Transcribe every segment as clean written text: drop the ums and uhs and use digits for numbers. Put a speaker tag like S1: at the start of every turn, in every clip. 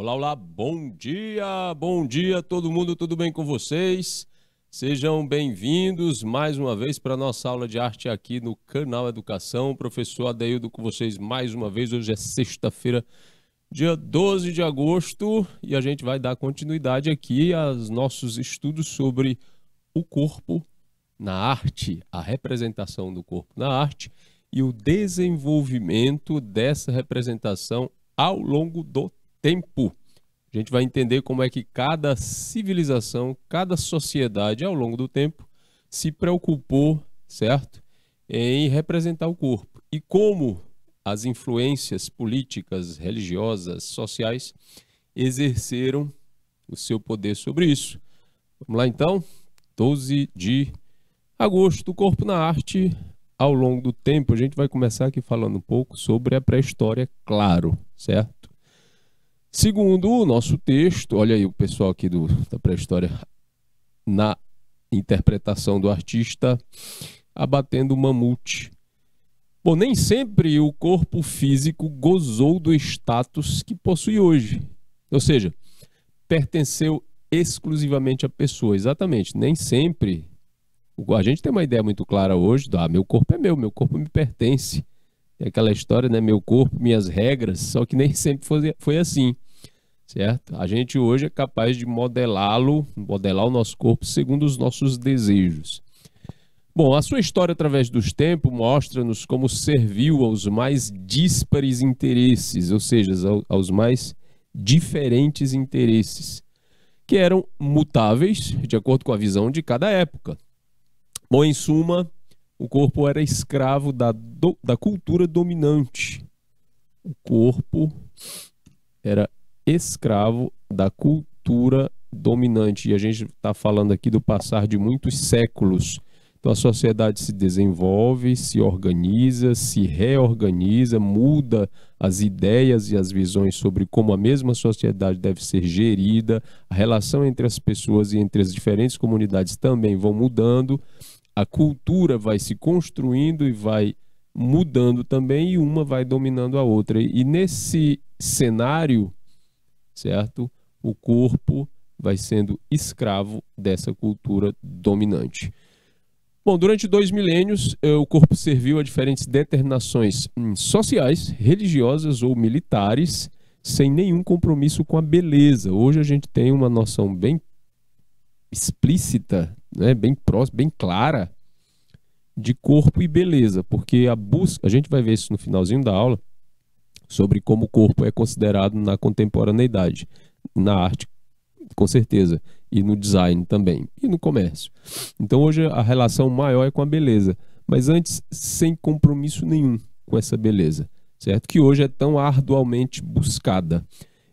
S1: Olá, olá, bom dia todo mundo, tudo bem com vocês? Sejam bem-vindos mais uma vez para a nossa aula de arte aqui no Canal Educação. Professor Adeildo com vocês mais uma vez. Hoje é sexta-feira, dia 12 de agosto, e a gente vai dar continuidade aqui aos nossos estudos sobre o corpo na arte, a representação do corpo na arte e o desenvolvimento dessa representação ao longo do tempo. A gente vai entender como é que cada civilização, cada sociedade ao longo do tempo se preocupou, certo, em representar o corpo e como as influências políticas, religiosas, sociais exerceram o seu poder sobre isso. Vamos lá então, 12 de agosto, o corpo na arte ao longo do tempo. A gente vai começar aqui falando um pouco sobre a pré-história, claro, certo? Segundo o nosso texto, olha aí o pessoal aqui da pré-história na interpretação do artista abatendo o mamute. Bom, nem sempre o corpo físico gozou do status que possui hoje. Ou seja, pertenceu exclusivamente à pessoa. Exatamente, nem sempre. A gente tem uma ideia muito clara hoje, meu corpo é meu corpo me pertence. Tem aquela história, né? Meu corpo, minhas regras, só que nem sempre foi assim, certo? A gente hoje é capaz de modelar o nosso corpo segundo os nossos desejos. Bom, a sua história através dos tempos mostra-nos como serviu aos mais díspares interesses, ou seja, aos mais diferentes interesses, que eram mutáveis de acordo com a visão de cada época. Bom, em suma, o corpo era escravo da cultura dominante. O corpo era escravo da cultura dominante. E a gente está falando aqui do passar de muitos séculos. Então a sociedade se desenvolve, se organiza, se reorganiza, muda as ideias e as visões sobre como a mesma sociedade deve ser gerida. A relação entre as pessoas e entre as diferentes comunidades também vão mudando. A cultura vai se construindo e vai mudando também, e uma vai dominando a outra. E nesse cenário, certo, o corpo vai sendo escravo dessa cultura dominante. Bom, durante 2 milênios, o corpo serviu a diferentes determinações sociais, religiosas ou militares, sem nenhum compromisso com a beleza. Hoje a gente tem uma noção bem explícita, né, bem próxima, bem clara de corpo e beleza, porque a gente vai ver isso no finalzinho da aula, sobre como o corpo é considerado na contemporaneidade, na arte, com certeza, e no design também, e no comércio. Então hoje a relação maior é com a beleza, mas antes sem compromisso nenhum com essa beleza, certo? Que hoje é tão arduamente buscada.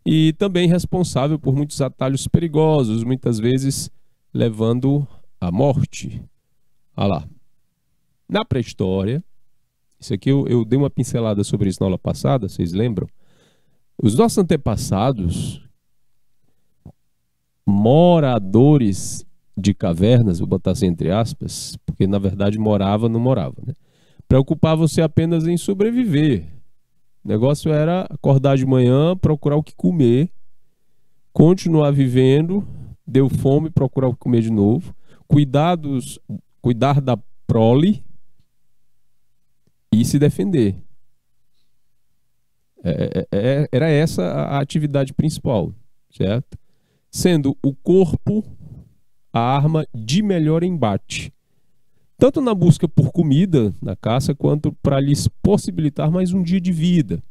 S1: E também responsável por muitos atalhos perigosos, muitas vezes levando à morte. Olha lá. Na pré-história, isso aqui eu dei uma pincelada sobre isso na aula passada, vocês lembram? Os nossos antepassados, moradores de cavernas, vou botar assim entre aspas, porque na verdade não morava, né? Preocupavam-se apenas em sobreviver. O negócio era acordar de manhã, procurar o que comer, continuar vivendo, deu fome, procurar o que comer de novo, cuidar da prole e se defender. Era essa a atividade principal, certo? Sendo o corpo a arma de melhor embate, tanto na busca por comida, na caça, quanto para lhes possibilitar mais um dia de vida,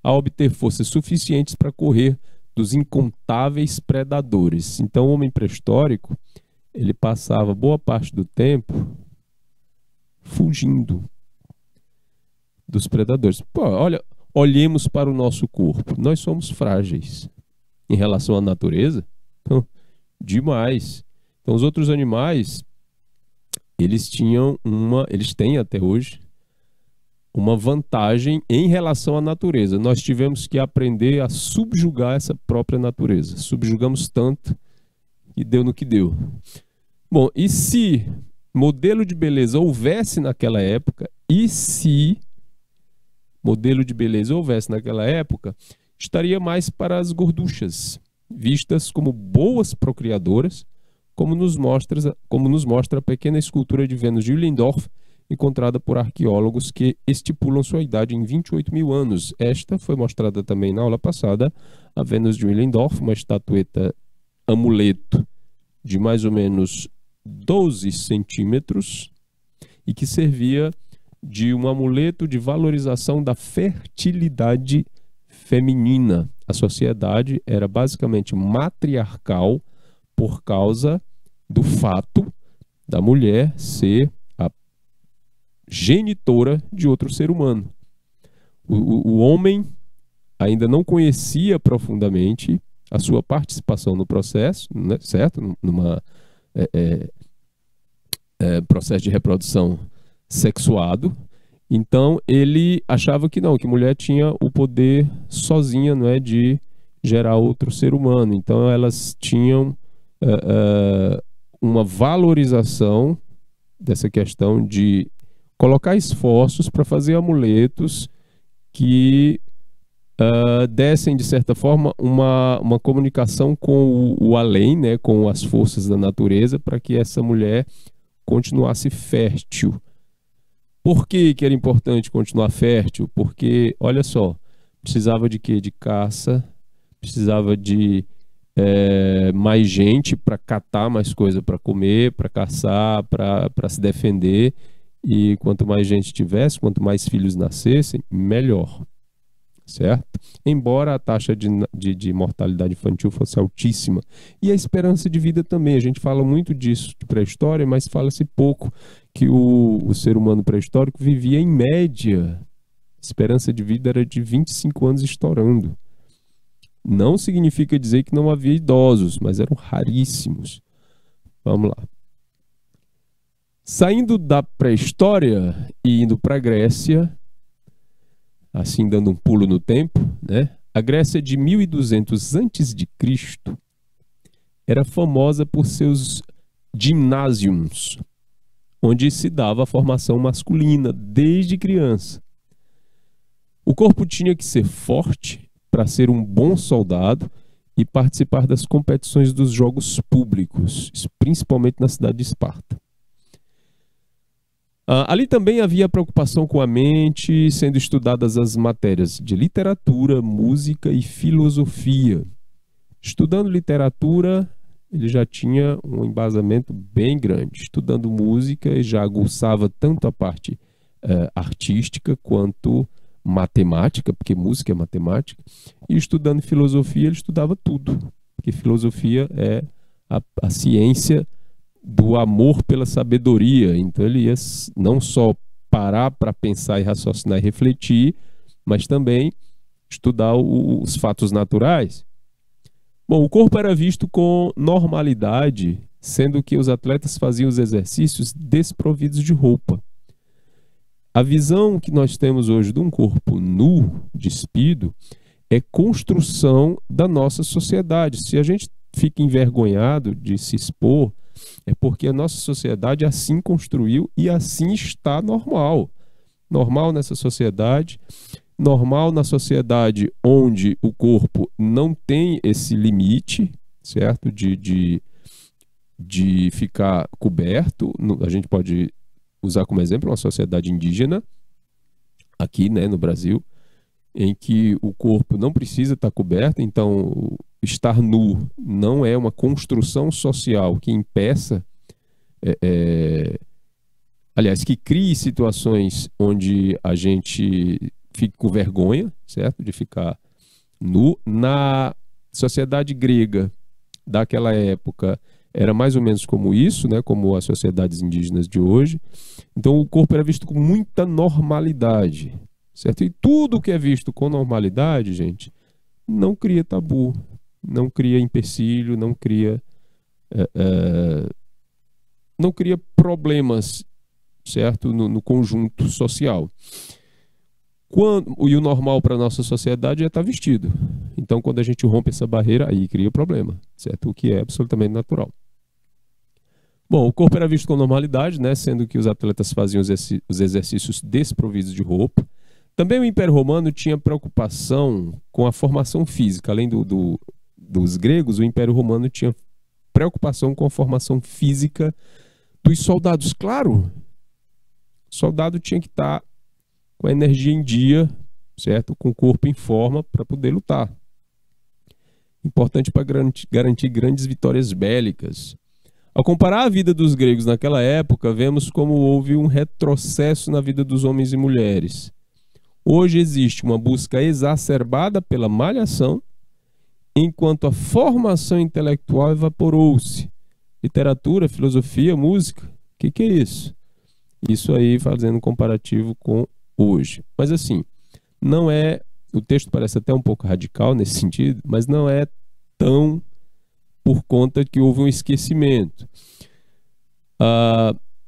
S1: a obter forças suficientes para correr dos incontáveis predadores. Então o homem pré-histórico, ele passava boa parte do tempo fugindo dos predadores. Pô, olhemos para o nosso corpo. Nós somos frágeis em relação à natureza. Demais. Então os outros animais, eles têm até hoje uma vantagem em relação à natureza. Nós tivemos que aprender a subjugar essa própria natureza. Subjugamos tanto que deu no que deu. Bom, e se modelo de beleza houvesse naquela época, estaria mais para as gorduchas, vistas como boas procriadoras, como nos mostra a pequena escultura de Vênus de Willendorf, encontrada por arqueólogos que estipulam sua idade em 28 mil anos. Esta foi mostrada também na aula passada, a Vênus de Willendorf, uma estatueta amuleto de mais ou menos 12 centímetros e que servia de um amuleto de valorização da fertilidade feminina. A sociedade era basicamente matriarcal por causa do fato da mulher ser a genitora de outro ser humano. O homem ainda não conhecia profundamente a sua participação no processo, né, certo? Numa processo de reprodução sexuado. Então ele achava que não, que mulher tinha o poder sozinha, não é, de gerar outro ser humano. Então elas tinham uma valorização dessa questão de colocar esforços para fazer amuletos que dessem, de certa forma, uma comunicação com o além, né, com as forças da natureza, para que essa mulher continuasse fértil. Por que era importante continuar fértil? Porque, olha só, precisava de quê? De caça, precisava de mais gente para catar mais coisa para comer, para caçar, para se defender. E quanto mais gente tivesse, quanto mais filhos nascessem, melhor. Certo? Embora a taxa de mortalidade infantil fosse altíssima. E a esperança de vida também. A gente fala muito disso de pré-história, mas fala-se pouco que o ser humano pré-histórico vivia em média. A esperança de vida era de 25 anos estourando. Não significa dizer que não havia idosos, mas eram raríssimos. Vamos lá. Saindo da pré-história e indo para a Grécia, assim dando um pulo no tempo, né? A Grécia de 1200 a.C. era famosa por seus ginásios, onde se dava a formação masculina desde criança. O corpo tinha que ser forte para ser um bom soldado e participar das competições dos jogos públicos, principalmente na cidade de Esparta. Ali também havia preocupação com a mente, sendo estudadas as matérias de literatura, música e filosofia. Estudando literatura, ele já tinha um embasamento bem grande. Estudando música, ele já aguçava tanto a parte artística quanto matemática, porque música é matemática. E estudando filosofia, ele estudava tudo, porque filosofia é a ciência do amor pela sabedoria. Então ele ia não só parar para pensar e raciocinar e refletir, mas também estudar os fatos naturais. Bom, o corpo era visto com normalidade, sendo que os atletas faziam os exercícios desprovidos de roupa. A visão que nós temos hoje de um corpo nu, despido, é construção da nossa sociedade. Se a gente fica envergonhado de se expor, é porque a nossa sociedade assim construiu e assim está normal. Normal nessa sociedade, normal na sociedade onde o corpo não tem esse limite, certo? De ficar coberto. A gente pode usar como exemplo uma sociedade indígena, aqui, né, no Brasil, em que o corpo não precisa estar coberto, então estar nu não é uma construção social que impeça, aliás, que crie situações onde a gente fique com vergonha, certo? De ficar nu. Na sociedade grega daquela época era mais ou menos como isso, né? Como as sociedades indígenas de hoje. Então o corpo era visto com muita normalidade, certo? E tudo que é visto com normalidade, gente, não cria tabu, não cria empecilho, não cria problemas, certo? No conjunto social. E o normal para a nossa sociedade é estar vestido. Então, quando a gente rompe essa barreira, aí cria problema, certo? O que é absolutamente natural. Bom, o corpo era visto com normalidade, né? Sendo que os atletas faziam os exercícios desprovidos de roupa. Também o Império Romano tinha preocupação com a formação física. Além dos gregos, o Império Romano tinha preocupação com a formação física dos soldados. Claro, o soldado tinha que estar com a energia em dia, certo? Com o corpo em forma para poder lutar. Importante para garantir grandes vitórias bélicas. Ao comparar a vida dos gregos naquela época, vemos como houve um retrocesso na vida dos homens e mulheres. Hoje existe uma busca exacerbada pela malhação, enquanto a formação intelectual evaporou-se. Literatura, filosofia, música, o que é isso? Isso aí fazendo um comparativo com hoje. Mas assim, não é... O texto parece até um pouco radical nesse sentido, mas não é tão por conta que houve um esquecimento.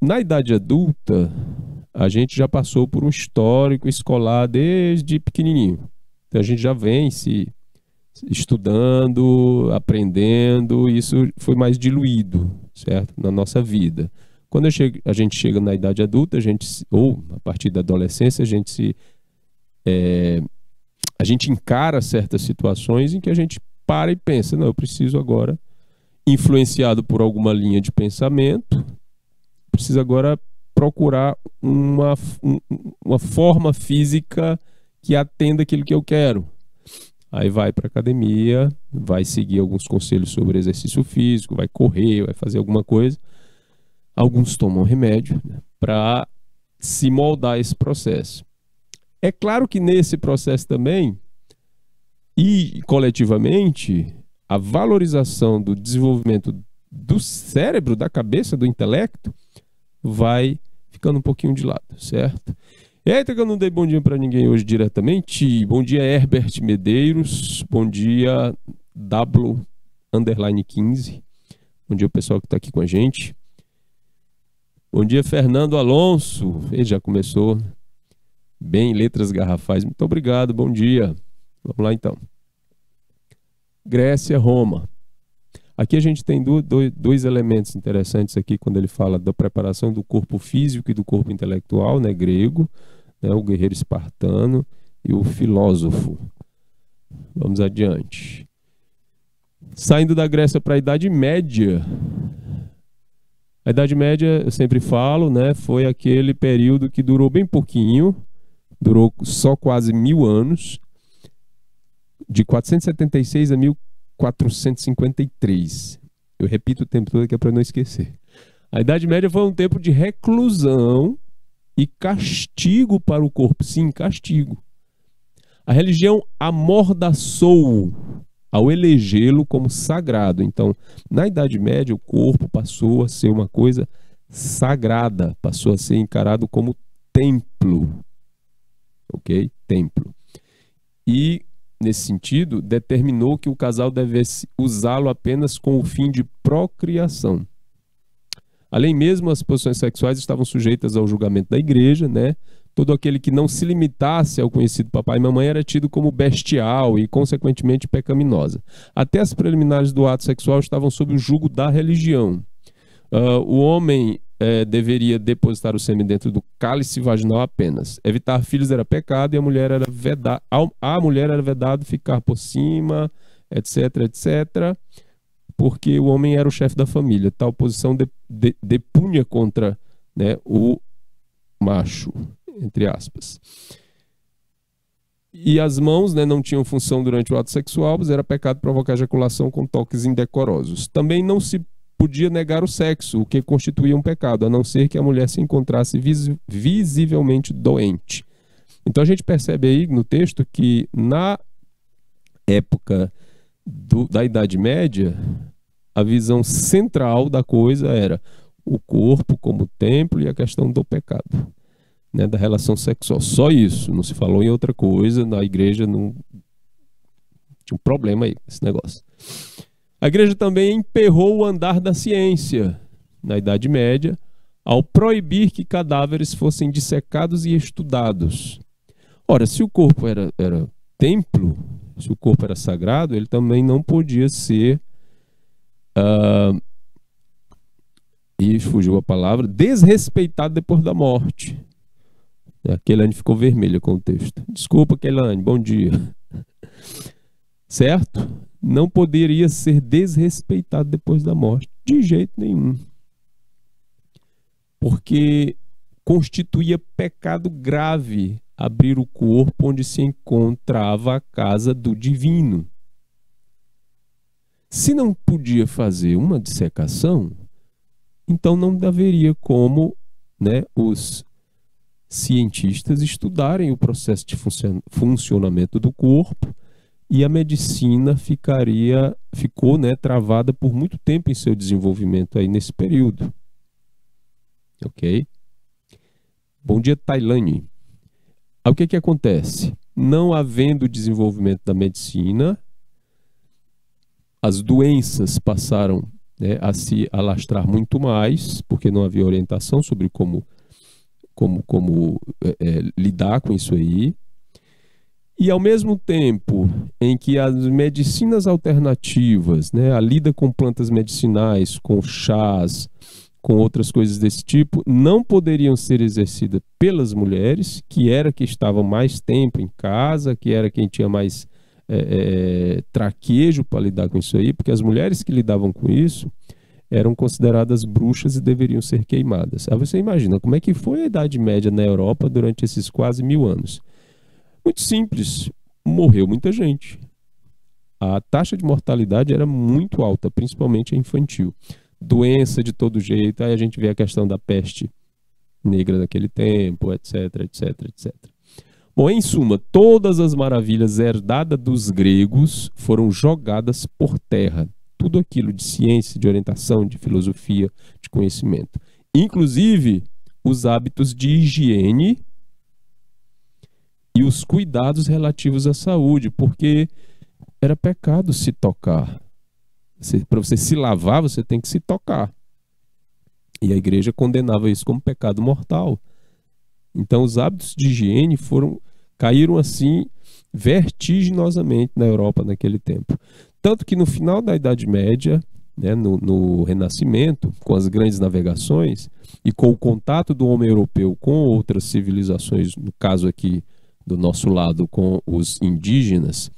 S1: Na idade adulta, a gente já passou por um histórico escolar desde pequenininho. Então a gente já vem se estudando, aprendendo, e isso foi mais diluído, certo? Na nossa vida. Quando a gente chega na idade adulta, ou a partir da adolescência, a gente encara certas situações em que a gente para e pensa, não, eu preciso agora, influenciado por alguma linha de pensamento, preciso agora procurar uma forma física que atenda aquilo que eu quero. Aí vai para a academia, vai seguir alguns conselhos sobre exercício físico, vai correr, vai fazer alguma coisa. Alguns tomam remédio, né, para se moldar esse processo. É claro que nesse processo também, e coletivamente, a valorização do desenvolvimento do cérebro, da cabeça, do intelecto, vai ficando um pouquinho de lado, certo? Eita, que eu não dei bom dia para ninguém hoje diretamente. Bom dia, Herbert Medeiros. Bom dia, W_15. Bom dia, o pessoal que está aqui com a gente. Bom dia, Fernando Alonso. Ele já começou bem, letras garrafais. Muito obrigado, bom dia. Vamos lá, então. Grécia, Roma. Aqui a gente tem dois elementos interessantes aqui quando ele fala da preparação do corpo físico e do corpo intelectual, né, grego, né, o guerreiro espartano e o filósofo. Vamos adiante. Saindo da Grécia para a Idade Média. A Idade Média, eu sempre falo, né, foi aquele período que durou bem pouquinho, durou só quase 1000 anos, de 476 a 1453. Eu repito o tempo todo que é para não esquecer. A Idade Média foi um tempo de reclusão e castigo para o corpo. Sim, castigo. A religião amordaçou ao elegê-lo como sagrado. Então, na Idade Média, o corpo passou a ser uma coisa sagrada, passou a ser encarado como templo. Ok? Templo. E, nesse sentido, determinou que o casal devesse usá-lo apenas com o fim de procriação. Além mesmo, as posições sexuais estavam sujeitas ao julgamento da igreja, né? Todo aquele que não se limitasse ao conhecido papai e mamãe era tido como bestial e, consequentemente, pecaminosa. Até as preliminares do ato sexual estavam sob o jugo da religião. O homem deveria depositar o sêmen dentro do cálice vaginal apenas. Evitar filhos era pecado e a mulher era vedado ficar por cima, etc, etc, porque o homem era o chefe da família. Tal posição depunha contra, né, o macho, entre aspas. E as mãos, né, não tinham função durante o ato sexual, mas era pecado provocar ejaculação com toques indecorosos. Também não se podia negar o sexo, o que constituía um pecado, a não ser que a mulher se encontrasse visivelmente doente. Então a gente percebe aí no texto que na época da Idade Média, a visão central da coisa era o corpo como templo e a questão do pecado, né, da relação sexual. Só isso, não se falou em outra coisa, na igreja não tinha um problema aí, esse negócio. A igreja também emperrou o andar da ciência na Idade Média, ao proibir que cadáveres fossem dissecados e estudados. Ora, se o corpo era templo, se o corpo era sagrado, ele também não podia ser, e fugiu a palavra, desrespeitado depois da morte. A Keilane ficou vermelha com o texto. Desculpa, Keilane, bom dia. Certo? Não poderia ser desrespeitado depois da morte, de jeito nenhum. Porque constituía pecado grave abrir o corpo onde se encontrava a casa do divino. Se não podia fazer uma dissecação, então não haveria como, né, os cientistas estudarem o processo de funcionamento do corpo, e a medicina ficou, né, travada por muito tempo em seu desenvolvimento aí nesse período. Ok? Bom dia, Tailane. O que acontece? Não havendo desenvolvimento da medicina, as doenças passaram, né, a se alastrar muito mais, porque não havia orientação sobre como lidar com isso aí. E ao mesmo tempo em que as medicinas alternativas, né, a lida com plantas medicinais, com chás, com outras coisas desse tipo, não poderiam ser exercidas pelas mulheres, que era que estavam mais tempo em casa, que era quem tinha mais traquejo para lidar com isso aí, porque as mulheres que lidavam com isso eram consideradas bruxas e deveriam ser queimadas. Aí você imagina como é que foi a Idade Média na Europa durante esses quase 1000 anos. Muito simples, morreu muita gente. A taxa de mortalidade era muito alta, principalmente a infantil. Doença de todo jeito, aí a gente vê a questão da peste negra naquele tempo, etc, etc, etc. Bom, em suma, todas as maravilhas herdadas dos gregos foram jogadas por terra. Tudo aquilo de ciência, de orientação, de filosofia, de conhecimento. Inclusive, os hábitos de higiene e os cuidados relativos à saúde, porque era pecado se tocar. Para você se lavar, você tem que se tocar. E a igreja condenava isso como pecado mortal. Então, os hábitos de higiene caíram assim vertiginosamente na Europa naquele tempo. Tanto que no final da Idade Média, né, no Renascimento, com as grandes navegações e com o contato do homem europeu com outras civilizações, no caso aqui do nosso lado com os indígenas,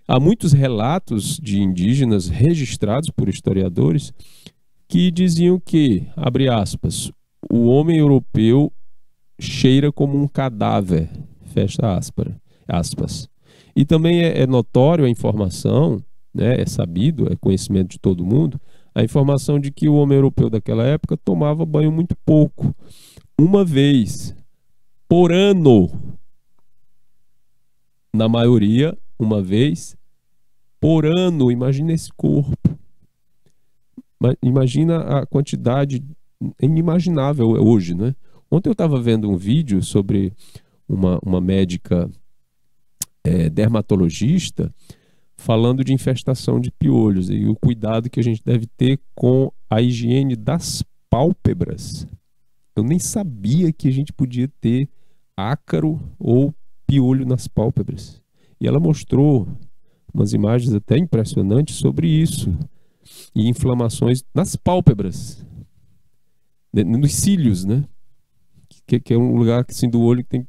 S1: há muitos relatos de indígenas registrados por historiadores que diziam que, abre aspas, o homem europeu cheira como um cadáver, fecha aspas. E também é notório a informação, né, é sabido, é conhecimento de todo mundo, a informação de que o homem europeu daquela época tomava banho muito pouco, uma vez por ano. Na maioria, uma vez por ano. Imagina esse corpo. Imagina a quantidade inimaginável hoje, né? Ontem eu estava vendo um vídeo sobre uma médica dermatologista falando de infestação de piolhos e o cuidado que a gente deve ter com a higiene das pálpebras. Eu nem sabia que a gente podia ter ácaro ou piolho nas pálpebras. E ela mostrou umas imagens até impressionantes sobre isso. E inflamações nas pálpebras, nos cílios, né? Que é um lugar assim, do olho que tem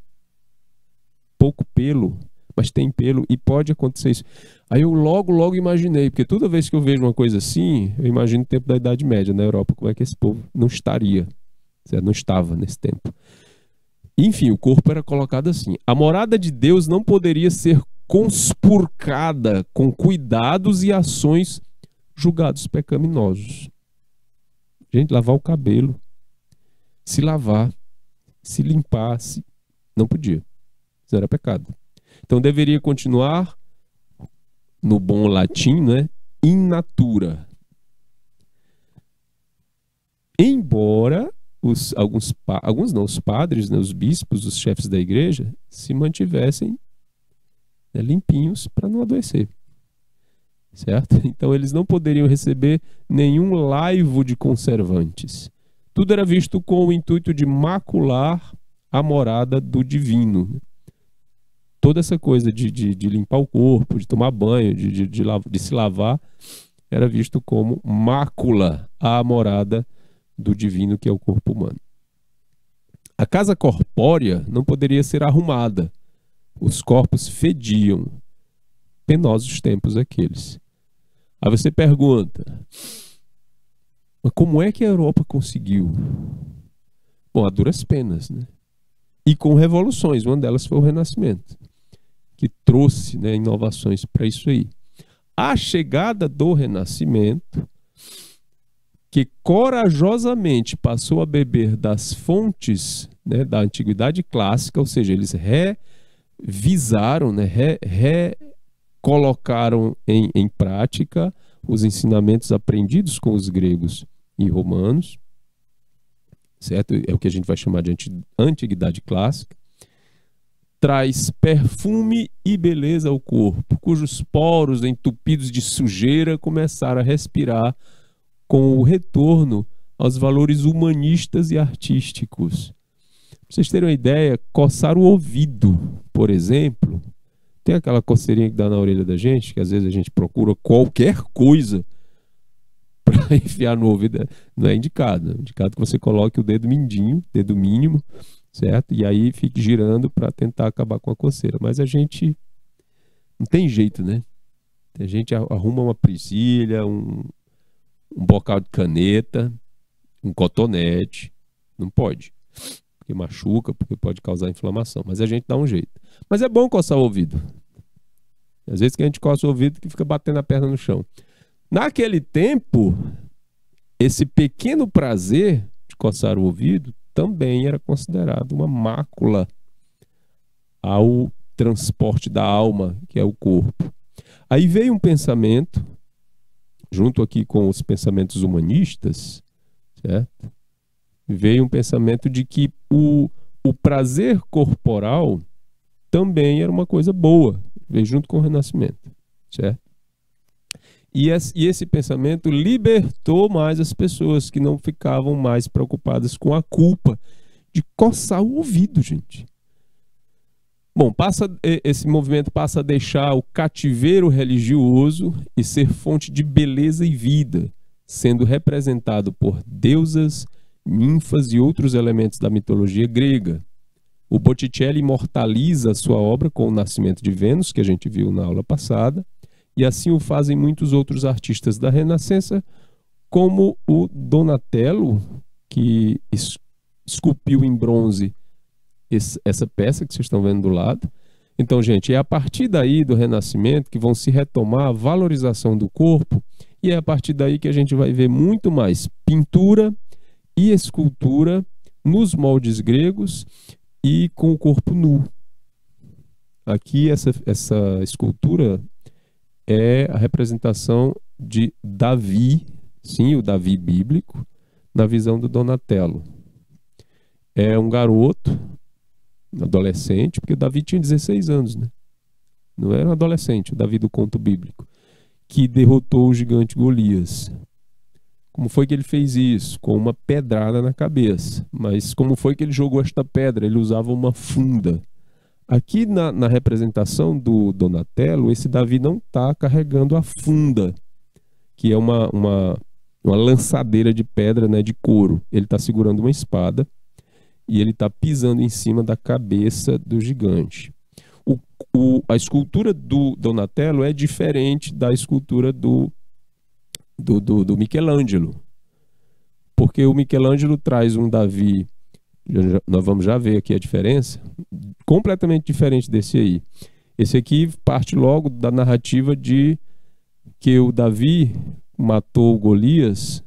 S1: pouco pelo, mas tem pelo e pode acontecer isso. Aí eu logo imaginei, porque toda vez que eu vejo uma coisa assim, eu imagino o tempo da Idade Média na Europa, como é que esse povo não estaria, certo? Não estava nesse tempo. Enfim, o corpo era colocado assim. A morada de Deus não poderia ser conspurcada com cuidados e ações julgados pecaminosos. Gente, lavar o cabelo, se lavar, se limpar, não podia. Isso era pecado. Então deveria continuar, no bom latim, né? In natura. Embora os padres, né, os bispos, os chefes da igreja, se mantivessem, né, limpinhos para não adoecer. Certo? Então eles não poderiam receber nenhum laivo de conservantes. Tudo era visto com o intuito de macular a morada do divino. Toda essa coisa de limpar o corpo, de tomar banho, de se lavar, era visto como mácula à morada do divino, que é o corpo humano. A casa corpórea não poderia ser arrumada. Os corpos fediam. Penosos tempos aqueles. Aí você pergunta, mas como é que a Europa conseguiu? Bom, a duras penas, né? E com revoluções, uma delas foi o Renascimento, que trouxe, né, inovações para isso aí. A chegada do Renascimento, que corajosamente passou a beber das fontes, né, da Antiguidade Clássica, ou seja, eles revisaram, né, colocaram em prática os ensinamentos aprendidos com os gregos e romanos, certo? É o que a gente vai chamar de Antiguidade Clássica. Traz perfume e beleza ao corpo, cujos poros entupidos de sujeira começaram a respirar com o retorno aos valores humanistas e artísticos. Para vocês terem uma ideia, coçar o ouvido, por exemplo, tem aquela coceirinha que dá na orelha da gente, que às vezes a gente procura qualquer coisa para enfiar no ouvido, não é indicado. É indicado que você coloque o dedo mindinho, dedo mínimo, certo? E aí fique girando para tentar acabar com a coceira. Mas a gente não tem jeito, né? A gente arruma uma presilha, um bocal de caneta, um cotonete. Não pode, porque machuca, porque pode causar inflamação. Mas a gente dá um jeito. Mas é bom coçar o ouvido. Às vezes que a gente coça o ouvido que fica batendo a perna no chão. Naquele tempo, esse pequeno prazer de coçar o ouvido também era considerado uma mácula ao transporte da alma, que é o corpo. Aí veio um pensamento, junto aqui com os pensamentos humanistas, certo? Veio um pensamento de que o prazer corporal também era uma coisa boa, veio junto com o Renascimento, certo? E esse pensamento libertou mais as pessoas que não ficavam mais preocupadas com a culpa de coçar o ouvido, gente. Bom, esse movimento passa a deixar o cativeiro religioso e ser fonte de beleza e vida, sendo representado por deusas, ninfas e outros elementos da mitologia grega. O Botticelli imortaliza a sua obra com o Nascimento de Vênus, que a gente viu na aula passada, e assim o fazem muitos outros artistas da Renascença, como o Donatello, que esculpiu em bronze essa peça que vocês estão vendo do lado. Então, gente, é a partir daí do Renascimento que vão se retomar a valorização do corpo, e é a partir daí que a gente vai ver muito mais pintura e escultura nos moldes gregos e com o corpo nu. Aqui essa escultura é a representação de Davi, sim, o Davi bíblico, na visão do Donatello. É um garoto, adolescente, porque o Davi tinha 16 anos, né? Não era um adolescente, o Davi do conto bíblico, que derrotou o gigante Golias. Como foi que ele fez isso? Com uma pedrada na cabeça. Mas como foi que ele jogou esta pedra? Ele usava uma funda. Aqui na representação do Donatello, esse Davi não está carregando a funda, que é uma lançadeira de pedra, né, de couro. Ele está segurando uma espada e ele está pisando em cima da cabeça do gigante. A escultura do Donatello é diferente da escultura do Michelangelo, porque o Michelangelo traz um Davi, nós vamos já ver aqui a diferença, completamente diferente desse aí. Esse aqui parte logo da narrativa de que o Davi matou o Golias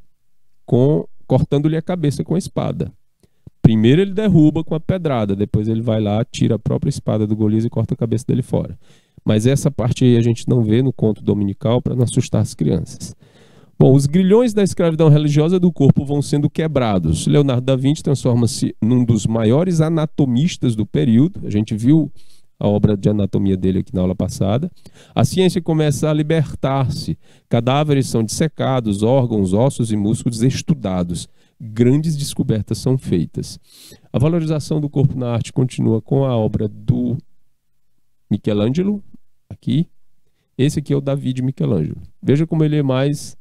S1: cortando-lhe a cabeça com a espada. Primeiro ele derruba com a pedrada, depois ele vai lá, tira a própria espada do Golias e corta a cabeça dele fora. Mas essa parte aí a gente não vê no conto dominical para não assustar as crianças. Bom, os grilhões da escravidão religiosa do corpo vão sendo quebrados. Leonardo da Vinci transforma-se num dos maiores anatomistas do período. A gente viu a obra de anatomia dele aqui na aula passada. A ciência começa a libertar-se. Cadáveres são dissecados, órgãos, ossos e músculos estudados. Grandes descobertas são feitas. A valorização do corpo na arte continua com a obra do Michelangelo, aqui. Esse aqui é o Davi de Michelangelo. Veja como ele é mais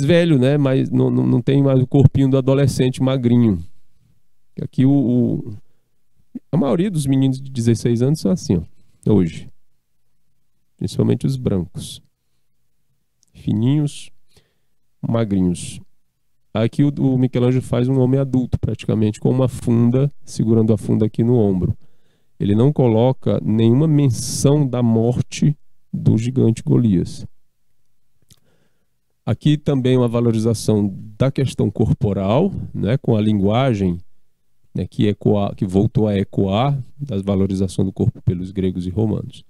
S1: velho, né? Mas não tem mais o corpinho do adolescente magrinho. Aqui a maioria dos meninos de 16 anos são assim, ó, hoje. Principalmente os brancos. Fininhos, magrinhos. Aqui o Michelangelo faz um homem adulto, praticamente, com uma funda, segurando a funda aqui no ombro. Ele não coloca nenhuma menção da morte do gigante Golias. Aqui também uma valorização da questão corporal, né, com a linguagem, né, que voltou a ecoar da valorização do corpo pelos gregos e romanos.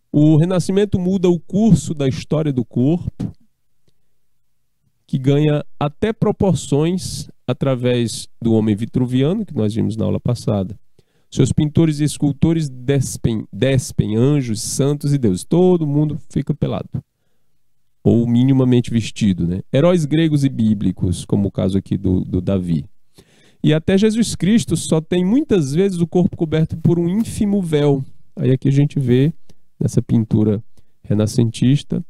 S1: O Renascimento muda o curso da história do corpo, que ganha até proporções através do homem vitruviano, que nós vimos na aula passada. Seus pintores e escultores despem anjos, santos e deuses. Todo mundo fica pelado, ou minimamente vestido, né? Heróis gregos e bíblicos, como o caso aqui do Davi. E até Jesus Cristo só tem muitas vezes o corpo coberto por um ínfimo véu. Aí aqui a gente vê, nessa pintura renascentista,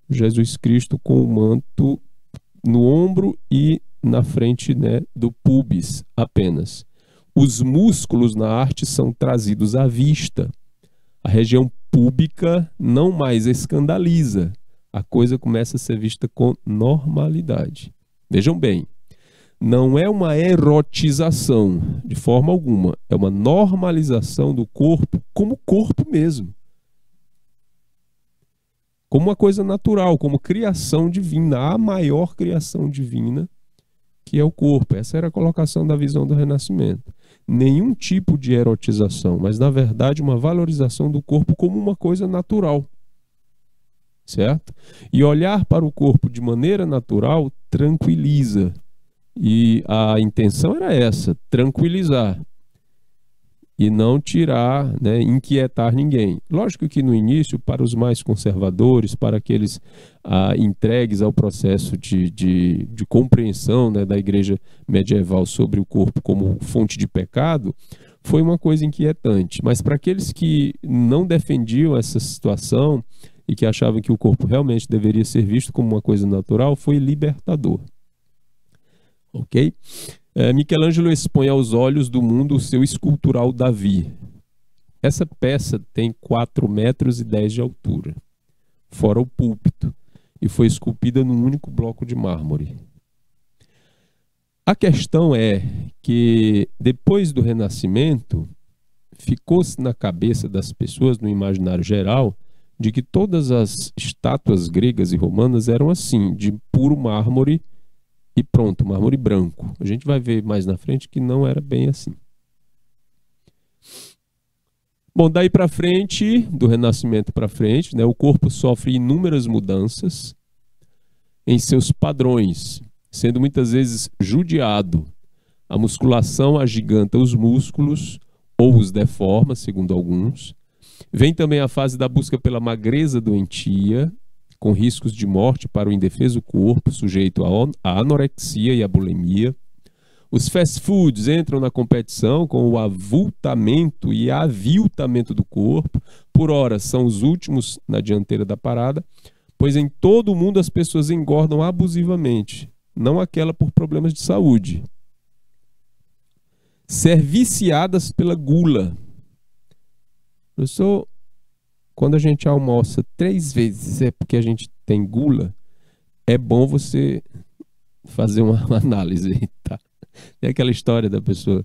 S1: Jesus Cristo com o manto no ombro e na frente, né, do pubis apenas. Os músculos na arte são trazidos à vista. A região púbica não mais escandaliza. A coisa começa a ser vista com normalidade. Vejam bem, não é uma erotização de forma alguma. É uma normalização do corpo como corpo mesmo. Como uma coisa natural, como criação divina. A maior criação divina, que é o corpo. Essa era a colocação da visão do Renascimento. Nenhum tipo de erotização, mas na verdade uma valorização do corpo como uma coisa natural. Certo? E olhar para o corpo de maneira natural tranquiliza. E a intenção era essa, tranquilizar. E não tirar, né, inquietar ninguém. Lógico que no início, para os mais conservadores, para aqueles entregues ao processo de compreensão, né, da igreja medieval sobre o corpo como fonte de pecado, foi uma coisa inquietante. Mas para aqueles que não defendiam essa situação e que achavam que o corpo realmente deveria ser visto como uma coisa natural, foi libertador. Ok? Michelangelo expõe aos olhos do mundo o seu escultural Davi. Essa peça tem 4,10 metros de altura, fora o púlpito, e foi esculpida num único bloco de mármore. A questão é que, depois do Renascimento, ficou-se na cabeça das pessoas, no imaginário geral, de que todas as estátuas gregas e romanas eram assim, de puro mármore, e pronto, mármore branco. A gente vai ver mais na frente que não era bem assim. Bom, daí para frente, do Renascimento para frente, né, o corpo sofre inúmeras mudanças em seus padrões, sendo muitas vezes judiado. A musculação agiganta os músculos ou os deforma, segundo alguns. Vem também a fase da busca pela magreza doentia, com riscos de morte para o indefeso corpo, sujeito à anorexia e à bulimia. Os fast foods entram na competição com o avultamento e aviltamento do corpo. Por ora, são os últimos na dianteira da parada, pois em todo o mundo as pessoas engordam abusivamente, não aquela por problemas de saúde. Ser viciadas pela gula. Professor, quando a gente almoça 3 vezes é porque a gente tem gula, é bom você fazer uma análise, tá? Tem aquela história da pessoa,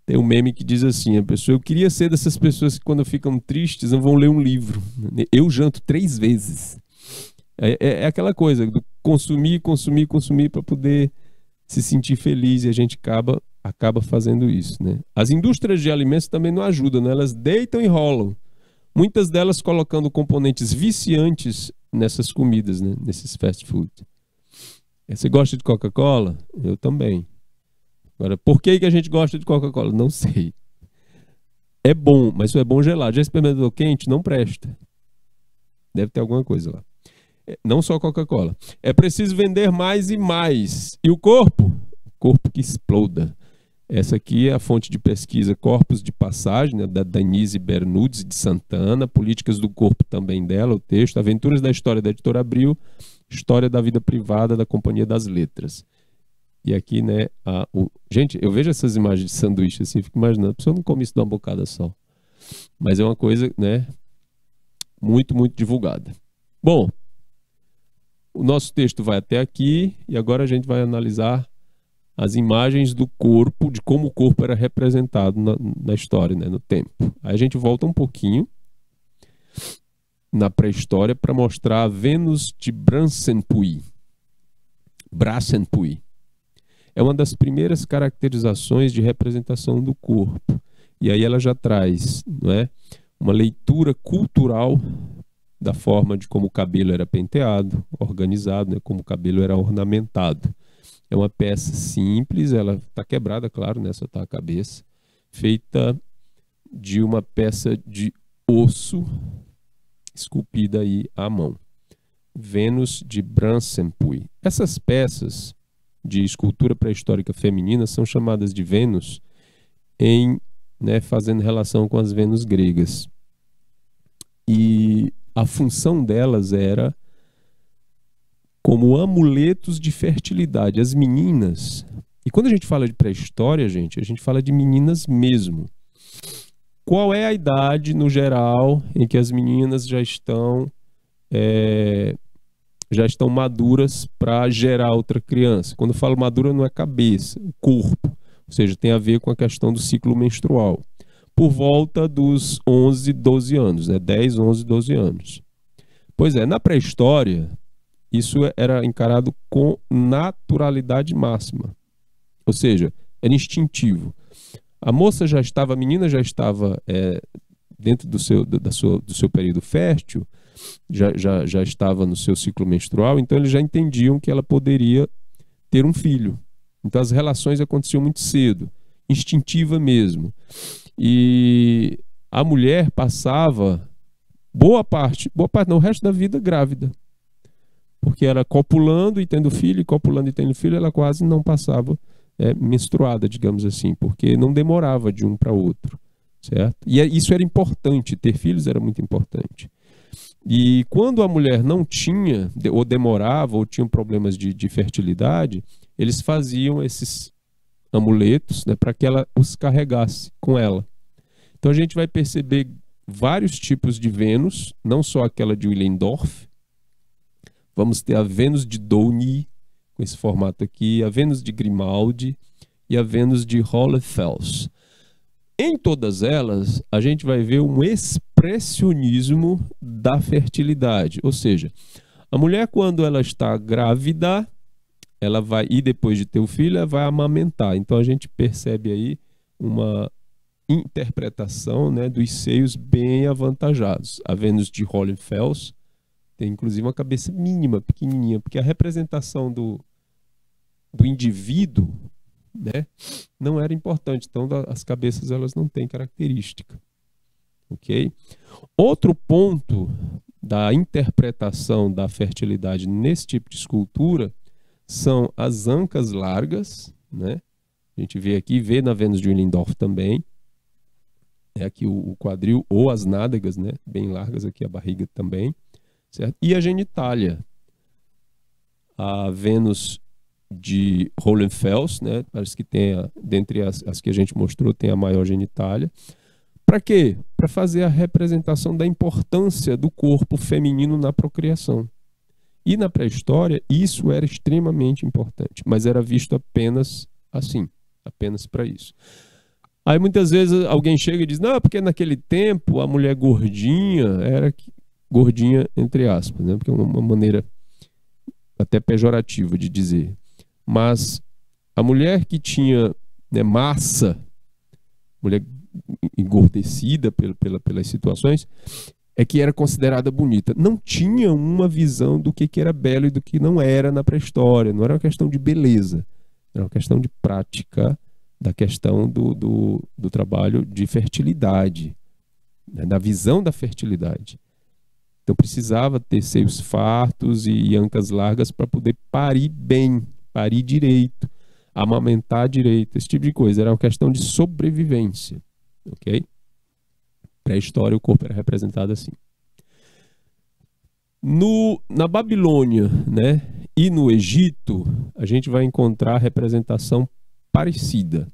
S1: tem um meme que diz assim, a pessoa, eu queria ser dessas pessoas que quando ficam tristes não vão ler um livro. Eu janto 3 vezes. É aquela coisa do consumir para poder se sentir feliz, e a gente acaba fazendo isso, né? As indústrias de alimentos também não ajudam, né? Elas deitam e rolam. Muitas delas colocando componentes viciantes nessas comidas, né? Nesses fast food. Você gosta de Coca-Cola? Eu também. Agora, por que a gente gosta de Coca-Cola? Não sei. É bom, mas isso é bom gelado. Já experimentou quente? Não presta. Deve ter alguma coisa lá. Não só Coca-Cola. É preciso vender mais e mais. E o corpo? Corpo que exploda. Essa aqui é a fonte de pesquisa Corpos de Passagem, né, da Denise Bernudes de Santana, Políticas do Corpo também dela, o texto, Aventuras da História da Editora Abril, História da Vida Privada da Companhia das Letras. E aqui, né, gente, eu vejo essas imagens de sanduíche assim, fico imaginando, a pessoa não come isso de uma bocada só. Mas é uma coisa, né, muito, muito divulgada. Bom, o nosso texto vai até aqui e agora a gente vai analisar as imagens do corpo, de como o corpo era representado na história, né, no tempo. Aí a gente volta um pouquinho na pré-história para mostrar a Vênus de Brackenpuy. É uma das primeiras caracterizações de representação do corpo. E aí ela já traz, não é, uma leitura cultural da forma de como o cabelo era penteado, organizado, né, como o cabelo era ornamentado. É uma peça simples, ela está quebrada, claro, nessa tá a cabeça, feita de uma peça de osso esculpida aí à mão. Vênus de Brackenpuy. Essas peças de escultura pré-histórica feminina são chamadas de Vênus fazendo relação com as Vênus gregas. E a função delas era como amuletos de fertilidade. As meninas, e quando a gente fala de pré-história, gente, a gente fala de meninas mesmo. Qual é a idade, no geral, em que as meninas já estão maduras para gerar outra criança? Quando eu falo madura, não é cabeça, o corpo. Ou seja, tem a ver com a questão do ciclo menstrual. Por volta dos 11, 12 anos, né? 10, 11, 12 anos. Pois é, na pré-história, isso era encarado com naturalidade máxima. Ou seja, era instintivo. A menina já estava dentro do seu período fértil, já estava no seu ciclo menstrual, então eles já entendiam que ela poderia ter um filho. Então as relações aconteciam muito cedo, instintiva mesmo. E a mulher passava boa parte não, o resto da vida grávida. Porque era copulando e tendo filho, ela quase não passava menstruada, digamos assim, porque não demorava de um para outro, certo? E isso era importante, ter filhos era muito importante. E quando a mulher não tinha, ou demorava, ou tinha problemas de fertilidade, eles faziam esses amuletos, né, para que ela os carregasse com ela. Então a gente vai perceber vários tipos de Vênus, não só aquela de Willendorf. Vamos ter a Vênus de Downey, com esse formato aqui, a Vênus de Grimaldi e a Vênus de Hohlfels. Em todas elas, a gente vai ver um expressionismo da fertilidade. Ou seja, a mulher, quando ela está grávida, ela vai, e depois de ter o filho, ela vai amamentar. Então a gente percebe aí uma interpretação, né, dos seios bem avantajados. A Vênus de Hohlfels tem inclusive uma cabeça mínima, pequenininha, porque a representação do indivíduo, né, não era importante. Então as cabeças elas não têm característica. Ok? Outro ponto da interpretação da fertilidade nesse tipo de escultura são as ancas largas, né? A gente vê aqui, vê na Vênus de Willendorf também. É aqui o quadril ou as nádegas, né? Bem largas aqui, a barriga também. Certo? E a genitália. A Vênus de Hohlfels, né? Parece que tem, dentre as que a gente mostrou, tem a maior genitália. Para quê? Para fazer a representação da importância do corpo feminino na procriação. E na pré-história, isso era extremamente importante, mas era visto apenas assim, apenas para isso. Aí muitas vezes alguém chega e diz, não, porque naquele tempo a mulher gordinha era gordinha entre aspas, né? Porque é uma maneira até pejorativa de dizer. Mas a mulher que tinha, né, massa, mulher engordecida pelas situações, é que era considerada bonita. Não tinha uma visão do que era belo e do que não era na pré-história. Não era uma questão de beleza, era uma questão de prática, da questão do trabalho de fertilidade, né, da visão da fertilidade. Então precisava ter seios fartos e ancas largas para poder parir bem, parir direito, amamentar direito, esse tipo de coisa. Era uma questão de sobrevivência. Ok? Pré-história, o corpo era representado assim. Na Babilônia, né, e no Egito, a gente vai encontrar a representação parecida.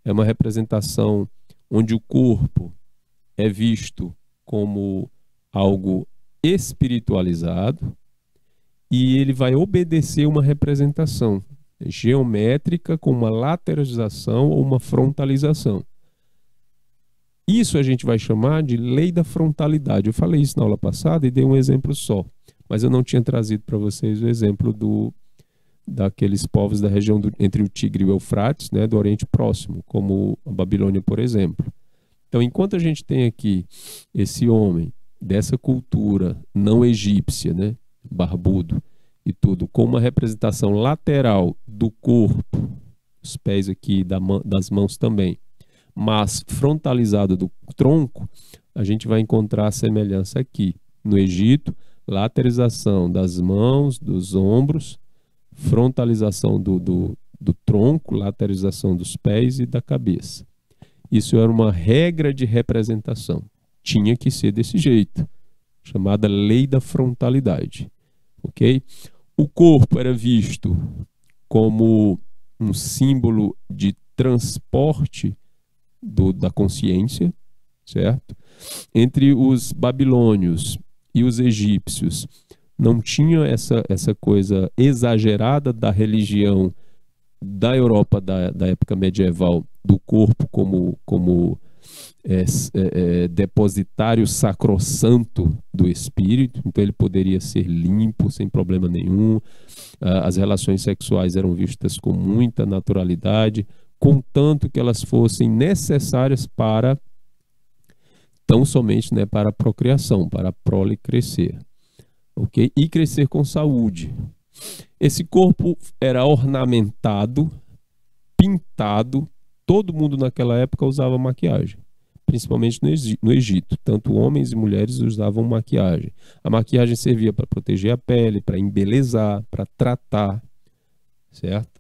S1: É uma representação onde o corpo é visto como algo espiritualizado e ele vai obedecer uma representação geométrica com uma lateralização ou uma frontalização. Isso a gente vai chamar de lei da frontalidade. Eu falei isso na aula passada e dei um exemplo só, mas eu não tinha trazido para vocês o exemplo daqueles povos da região entre o Tigre e o Eufrates, né, do Oriente Próximo, como a Babilônia, por exemplo. Então, enquanto a gente tem aqui esse homem dessa cultura não egípcia, né, barbudo e tudo, com uma representação lateral do corpo, os pés aqui, das mãos também, mas frontalizado do tronco, a gente vai encontrar a semelhança aqui. No Egito, lateralização das mãos, dos ombros, frontalização do tronco, lateralização dos pés e da cabeça. Isso era uma regra de representação. Tinha que ser desse jeito, chamada lei da frontalidade. Ok? O corpo era visto como um símbolo de transporte da consciência, certo? Entre os babilônios e os egípcios, não tinha essa coisa exagerada da religião da Europa da época medieval, do corpo como depositário sacrossanto do espírito, então ele poderia ser limpo sem problema nenhum. As relações sexuais eram vistas com muita naturalidade, contanto que elas fossem necessárias para, tão somente, né, para a procriação, para a prole crescer. Okay? E crescer com saúde. Esse corpo era ornamentado, pintado, todo mundo naquela época usava maquiagem, principalmente no Egito. Tanto homens e mulheres usavam maquiagem. A maquiagem servia para proteger a pele, para embelezar, para tratar, certo?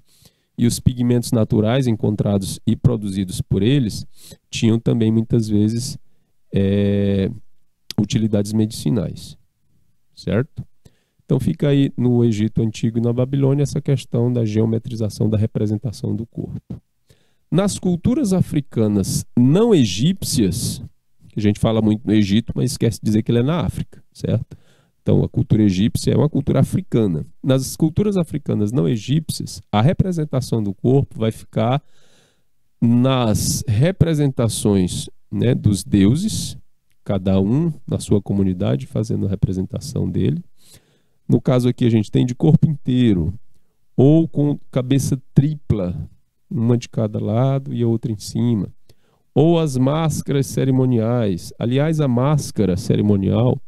S1: E os pigmentos naturais encontrados e produzidos por eles tinham também muitas vezes utilidades medicinais, certo? Então fica aí no Egito Antigo e na Babilônia essa questão da geometrização da representação do corpo. Nas culturas africanas não egípcias, que a gente fala muito no Egito, mas esquece de dizer que ele é na África, certo? Então a cultura egípcia é uma cultura africana. Nas culturas africanas não egípcias, a representação do corpo vai ficar nas representações, né, dos deuses, cada um na sua comunidade fazendo a representação dele. No caso aqui a gente tem de corpo inteiro, ou com cabeça tripla, uma de cada lado e a outra em cima. Ou as máscaras cerimoniais. Aliás, a máscara cerimonial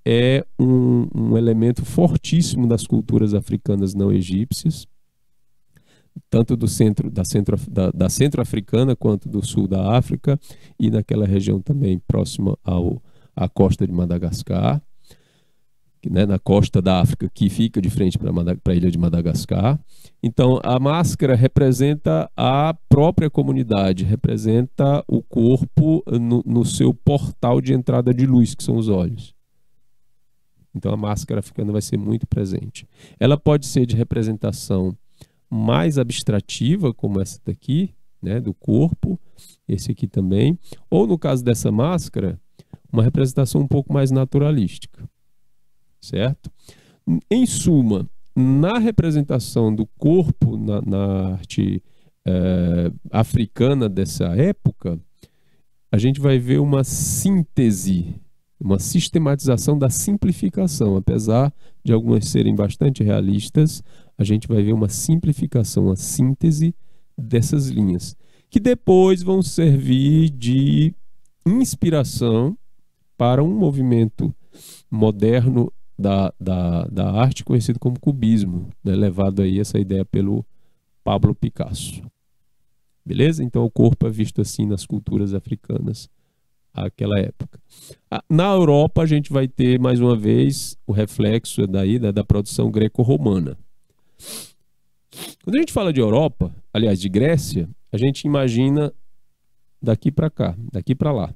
S1: é um elemento fortíssimo das culturas africanas não egípcias, tanto da centro-africana quanto do sul da África e naquela região também próxima à costa de Madagascar, né, na costa da África, que fica de frente para a ilha de Madagascar. Então, a máscara representa a própria comunidade, representa o corpo no seu portal de entrada de luz, que são os olhos. Então, a máscara africana vai ser muito presente. Ela pode ser de representação mais abstrativa, como essa daqui, né, do corpo, esse aqui também, ou no caso dessa máscara, uma representação um pouco mais naturalística. Certo? Em suma, na representação do corpo na arte africana dessa época, a gente vai ver uma síntese, uma sistematização da simplificação. Apesar de algumas serem bastante realistas, a gente vai ver uma simplificação, uma síntese dessas linhas, que depois vão servir de inspiração para um movimento moderno da arte conhecido como cubismo, né, levado aí essa ideia pelo Pablo Picasso. Beleza? Então o corpo é visto assim nas culturas africanas àquela época. Na Europa a gente vai ter mais uma vez o reflexo daí, né, da produção greco-romana. Quando a gente fala de Europa, aliás de Grécia, a gente imagina daqui para cá, daqui para lá.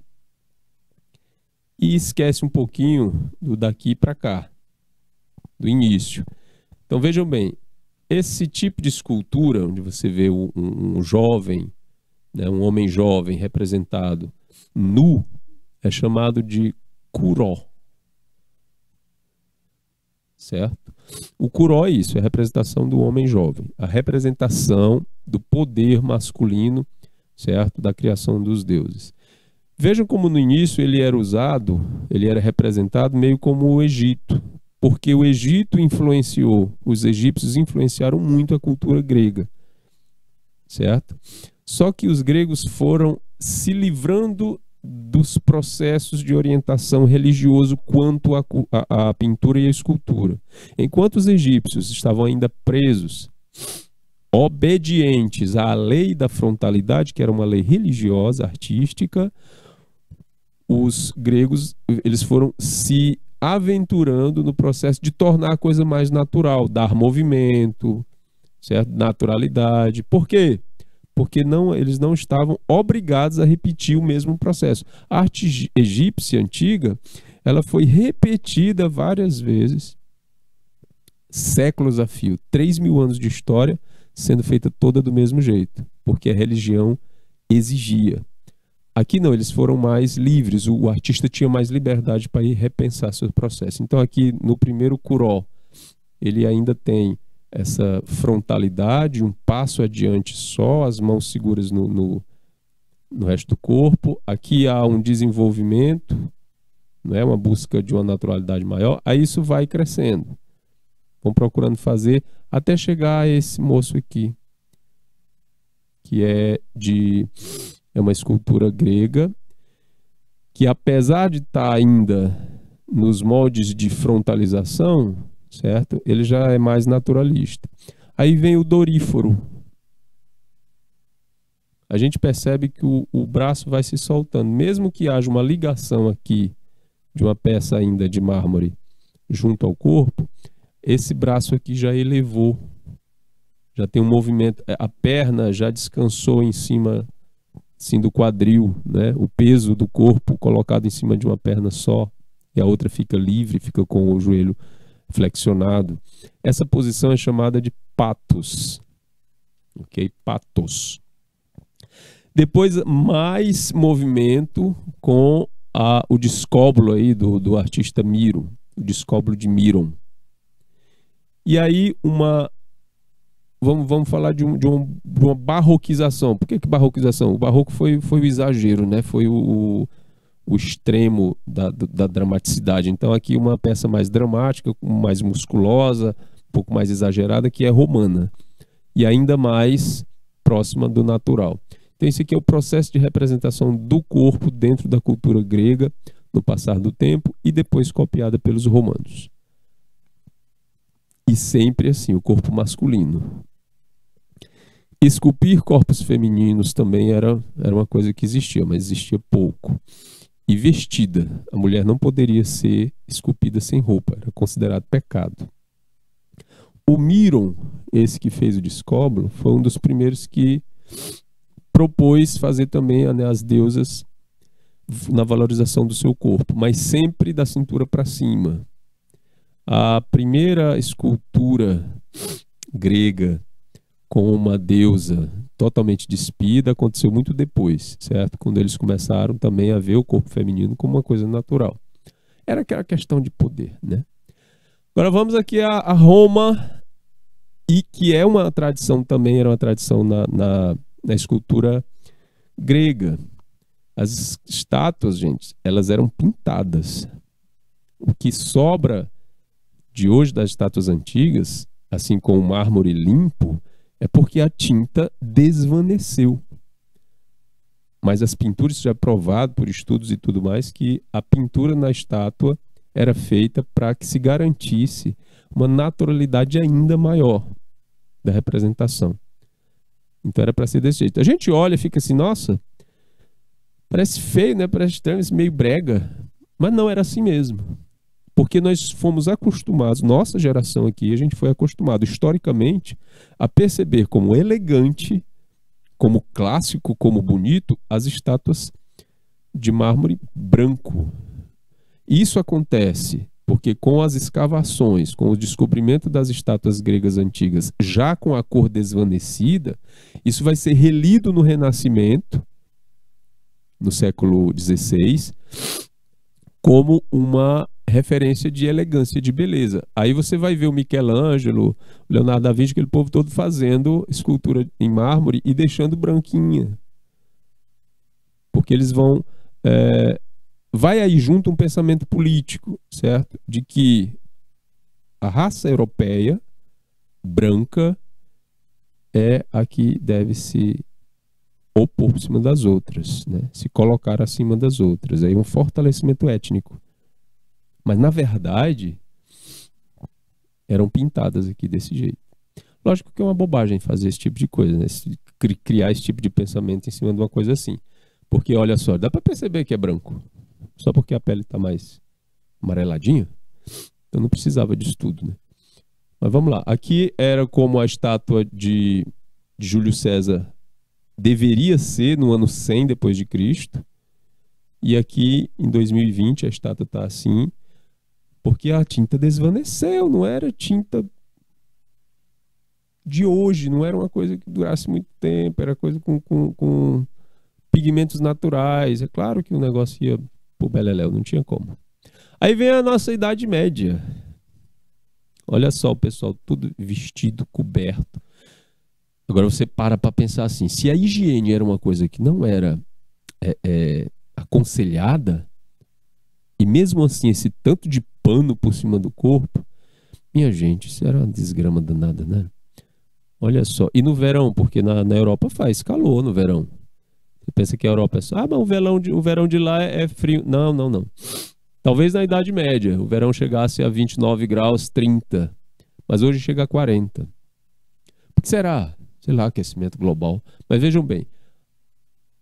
S1: E esquece um pouquinho do daqui para cá, do início. Então vejam bem, esse tipo de escultura, onde você vê um jovem, né, um homem jovem representado nu, é chamado de kuró. Certo? O kuró é isso, é a representação do homem jovem, a representação do poder masculino, certo? Da criação dos deuses. Vejam como no início ele era usado, ele era representado meio como o Egito, porque o Egito influenciou, os egípcios influenciaram muito a cultura grega, certo? Só que os gregos foram se livrando dos processos de orientação religioso quanto à pintura e à escultura. Enquanto os egípcios estavam ainda presos, obedientes à lei da frontalidade, que era uma lei religiosa, artística, os gregos eles foram se aventurando no processo de tornar a coisa mais natural, dar movimento, certo? Naturalidade. Por quê? Porque eles não estavam obrigados a repetir o mesmo processo. A arte egípcia antiga, ela foi repetida várias vezes, séculos a fio, 3.000 anos de história, sendo feita toda do mesmo jeito, porque a religião exigia. Aqui não, eles foram mais livres, o artista tinha mais liberdade para ir repensar seu processo. Então aqui no primeiro kuró, ele ainda tem essa frontalidade, um passo adiante só, as mãos seguras no resto do corpo. Aqui há um desenvolvimento, né, uma busca de uma naturalidade maior. Aí isso vai crescendo. Vão procurando fazer até chegar a esse moço aqui, que é uma escultura grega, que apesar de estar ainda nos moldes de frontalização, certo? Ele já é mais naturalista. Aí vem o doríforo. A gente percebe que o braço vai se soltando. Mesmo que haja uma ligação aqui de uma peça ainda de mármore junto ao corpo, esse braço aqui já elevou. Já tem um movimento. A perna já descansou em cima assim, do quadril, né? O peso do corpo colocado em cima de uma perna só. E a outra fica livre, fica com o joelho flexionado. Essa posição é chamada de patos. Ok? Patos. Depois, mais movimento com o descóbulo aí do artista Miro. O descóbulo de Miron. E aí, vamos falar de uma barroquização. Por que barroquização? O barroco foi o exagero, né? Foi o extremo da dramaticidade. Então aqui uma peça mais dramática, mais musculosa, um pouco mais exagerada, que é romana. E ainda mais próxima do natural. Então esse aqui é o processo de representação do corpo dentro da cultura grega, no passar do tempo, e depois copiada pelos romanos. E sempre assim, o corpo masculino. Esculpir corpos femininos também era uma coisa que existia, mas existia pouco. E vestida. A mulher não poderia ser esculpida sem roupa, era considerado pecado. O Miron, esse que fez o descóbulo, foi um dos primeiros que propôs fazer também, né, as deusas na valorização do seu corpo, mas sempre da cintura para cima. A primeira escultura grega com uma deusa totalmente despida aconteceu muito depois, certo? Quando eles começaram também a ver o corpo feminino como uma coisa natural. Era aquela questão de poder, né? Agora vamos aqui a Roma, e que é uma tradição também, era uma tradição na escultura grega. As estátuas, gente, elas eram pintadas. O que sobra de hoje das estátuas antigas, assim com o mármore limpo, é porque a tinta desvaneceu. Mas as pinturas, já é provado por estudos e tudo mais, que a pintura na estátua era feita para que se garantisse uma naturalidade ainda maior da representação. Então era para ser desse jeito. A gente olha e fica assim, nossa, parece feio, né? Parece estranho, meio brega. Mas não era assim mesmo. Porque nós fomos acostumados, nossa geração aqui, a gente foi acostumado historicamente a perceber como elegante, como clássico, como bonito, as estátuas de mármore branco. Isso acontece
S2: Porque com as escavações, com o descobrimento das estátuas gregas antigas, já com a cor desvanecida, isso vai ser relido no Renascimento, no século XVI, como uma referência de elegância, de beleza. Aí você vai ver o Michelangelo, o Leonardo da Vinci, aquele povo todo fazendo escultura em mármore e deixando branquinha. Porque eles vão... vai aí junto um pensamento político, certo? De que a raça europeia, branca, é a que deve se opor por cima das outras, né? Se colocar acima das outras. Aí um fortalecimento étnico. Mas, na verdade, eram pintadas aqui desse jeito. Lógico que é uma bobagem fazer esse tipo de coisa, né? Criar esse tipo de pensamento em cima de uma coisa assim. Porque, olha só, dá para perceber que é branco. Só porque a pele está mais amareladinha. Então não precisava disso tudo, né? Mas vamos lá. Aqui era como a estátua de Júlio César deveria ser no ano 100 depois de Cristo. E aqui, em 2020, a estátua está assim, porque a tinta desvaneceu, não era tinta de hoje, não era uma coisa que durasse muito tempo, era coisa com pigmentos naturais. É claro que o negócio ia pro beleléu, não tinha como. Aí vem a nossa Idade Média. Olha só o pessoal tudo vestido, coberto. Agora você para pensar assim, se a higiene era uma coisa que não era aconselhada, e mesmo assim esse tanto de pano por cima do corpo, minha gente, isso era uma desgrama danada, né? Olha só, e no verão, porque na Europa faz calor no verão. Você pensa que a Europa é só, mas o verão de lá é frio. Não, não, não. Talvez na Idade Média o verão chegasse a 29 graus, 30, mas hoje chega a 40. Por que será? Sei lá, aquecimento global. Mas vejam bem,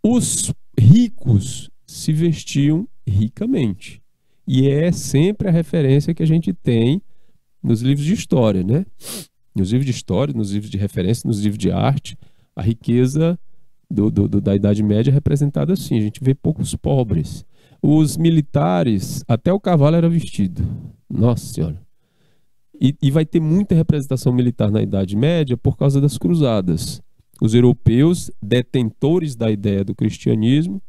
S2: os ricos se vestiam ricamente. E é sempre a referência que a gente tem nos livros de história, né? Nos livros de história, nos livros de referência, nos livros de arte, a riqueza da Idade Média é representada assim. A gente vê poucos pobres. Os militares, até o cavalo era vestido. Nossa Senhora. E vai ter muita representação militar na Idade Média por causa das cruzadas. Os europeus, detentores da ideia do cristianismo,